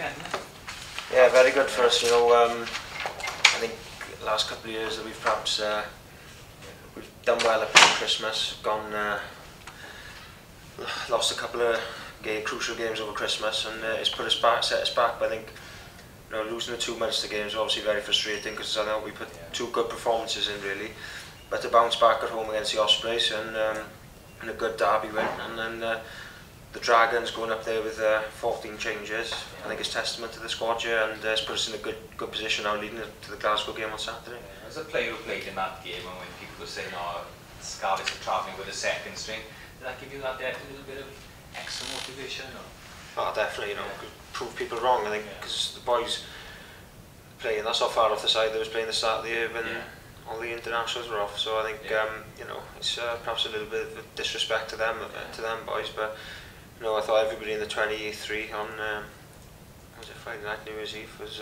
weekend, isn't it? Yeah, very good for us. You know, I think the last couple of years that we've perhaps we've done well up to Christmas, lost a couple of crucial games over Christmas, and it's put us back, set us back. But I think, you know, losing the 2 Munster games is obviously very frustrating because I know we put two good performances in really, but to bounce back at home against the Ospreys and a good derby win, and then the Dragons going up there with 14 changes, I think it's testament to the squad here, and it's put us in a good position now leading to the Glasgow game on Saturday. As a player who played in that game, and when people were saying, "Oh, Scarlets are travelling with a second string," did that give you that little bit of extra motivation? Or? Oh, definitely, you know, prove people wrong. I think because the boys playing, that's not far off the side. They was playing the start of the year when all the internationals were off. So I think you know, it's perhaps a little bit of disrespect to them boys, but. No, I thought everybody in the 23 on was it Friday night, New Year's Eve, was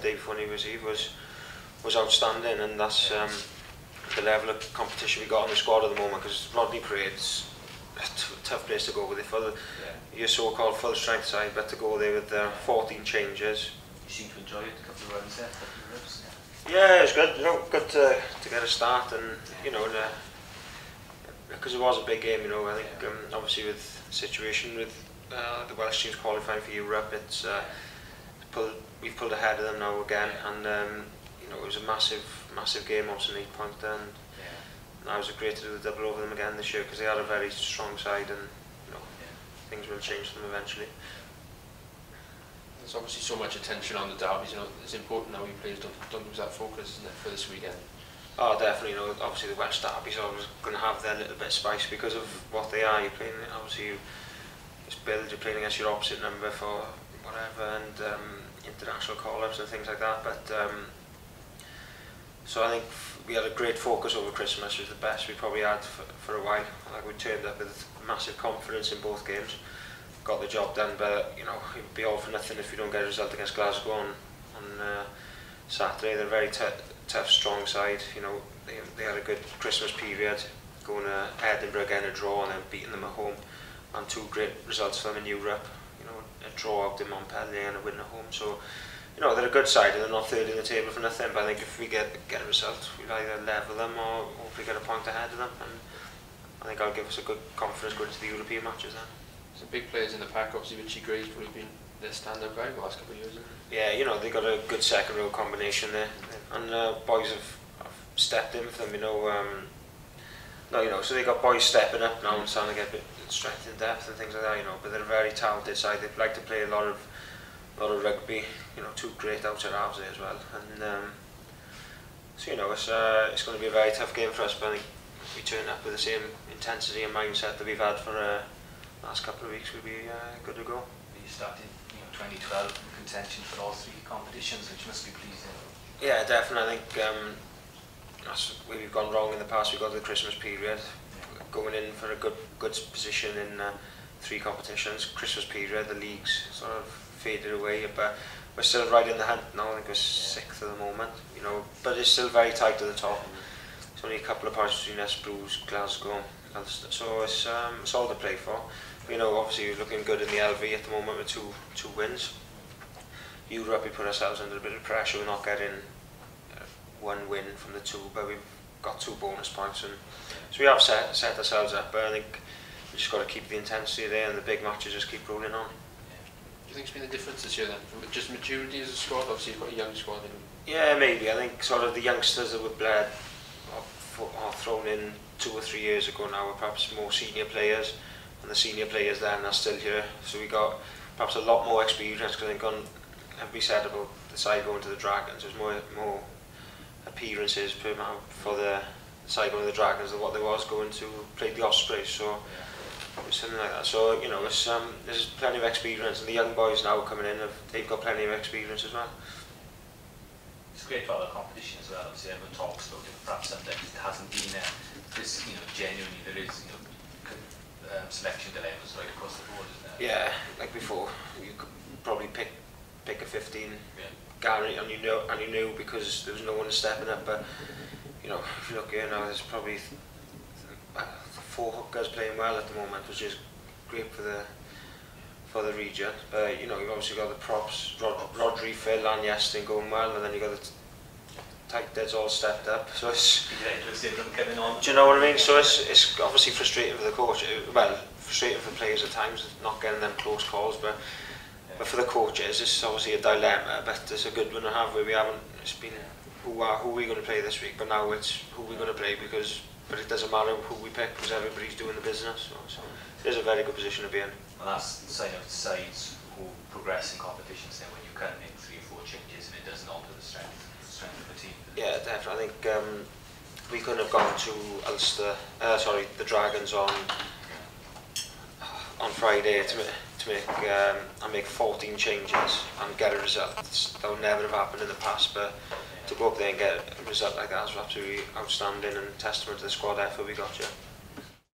day before New Year's Eve was outstanding, and that's the level of competition we got on the squad at the moment. Because Rodney Parade's a tough place to go with it. Your so-called full strength side, but to go there with 14 changes. You seem to enjoy it. A couple of runs there, a couple of rips. Yeah, it was good. You know, good to get a start, and you know, because it was a big game. You know, I think obviously with situation with the Welsh teams qualifying for Europe, it's we've pulled ahead of them now again, and you know, it was a massive game, obviously an 8-pointer, and now it was great to do the double over them again this year because they had a very strong side, and you know, things will change for them eventually. There's obviously so much attention on the derbies. You know, it's important now we players don't lose that focus, isn't it, for this weekend? Oh, definitely. You know, obviously the Welsh derbies are always going to have their little bit of spice because of what they are. You're playing, obviously, it's billed, you're playing against your opposite number for whatever, and international call-ups and things like that. But so I think we had a great focus over Christmas. It was the best we probably had for a while. Like, we turned up with massive confidence in both games, got the job done. But you know, it would be all for nothing if you don't get a result against Glasgow on Saturday. They're a very tough, strong side. You know, they had a good Christmas period, going to Edinburgh, getting a draw, and then beating them at home, and two great results for them in Europe. You know, a draw out in Montpellier and a win at home. So, you know, they're a good side, and they're not third in the table for nothing. But I think if we get a result, we'll either level them or hopefully get a point ahead of them. And I think that'll give us a good confidence going into the European matches then. Some big players in the pack, obviously Richie Gray's probably been their stand-up guy the last couple of years, isn't it? Yeah, you know, they got a good second row combination there, and boys have stepped in with them, you know. No, you know, so they got boys stepping up now and starting to get a bit of strength and depth and things like that, you know. But they're a very talented side. They like to play a lot of rugby, you know. Two great outside halves there as well, and so you know, it's going to be a very tough game for us. But I think if we turn up with the same intensity and mindset that we've had for the last couple of weeks, we'll be good to go. You started, you know, 2012 in contention for all three competitions, which must be pleasing. Yeah, definitely. I think that's where we've gone wrong in the past. We got the Christmas period, going in for a good position in three competitions. Christmas period, the leagues sort of faded away, but we're still right in the hunt now. I think we're 6th at the moment, you know, but it's still very tight at the top. It's only a couple of points between us, Blues, Glasgow, so it's all to play for. You know, obviously we're looking good in the LV at the moment with two wins. Europe, we put ourselves under a bit of pressure. We're not getting one win from the two, but we've got 2 bonus points, and so we have set ourselves up. But I think we just got to keep the intensity there, and the big matches just keep rolling on. Do you think it's been the difference this year then? Just maturity as a squad? Obviously you've got a young squad. Yeah, maybe. I think sort of the youngsters that were bled or thrown in 2 or 3 years ago now are perhaps more senior players, and the senior players then are still here. So we got perhaps a lot more experience, because I think everybody said about the side going to the Dragons, there's more appearances per man for the side going to the Dragons than what there was going to play the Ospreys. So something like that. So you know, there's plenty of experience, and the young boys now coming in, they've got plenty of experience as well. It's great for the competition as well. Obviously, everyone talks about it. Perhaps sometimes it hasn't been this, you know, genuinely there is, you know, selection dilemmas right across the board, isn't there? Yeah, like before, you could probably pick a 15 guarantee, and you knew because there was no one stepping up. But you know, if you look here now, there's probably 4 hookers playing well at the moment, which is great for for the region. You know, you've obviously got the props, Rodri, Phil and Yestin going well, and then you've got the tight deads all stepped up. So it's... Do you know what I mean? So it's obviously frustrating for the coach. Well, frustrating for players at times, not getting them close calls, but for the coaches, it's obviously a dilemma, but it's a good one to have where we haven't, it's been who are we going to play this week, but now it's who we're going to play, but it doesn't matter who we pick because everybody's doing the business. So it is a very good position to be in. And that's the sign of sides who progress in competitions now, when you can make 3 or 4 changes and it doesn't alter the strength of the team. Yeah, definitely. I think we couldn't have gone to Ulster, the Dragons on Friday to make 14 changes and get a result. That would never have happened in the past, but to go up there and get a result like that was absolutely outstanding and testament to the squad effort we got. Yeah.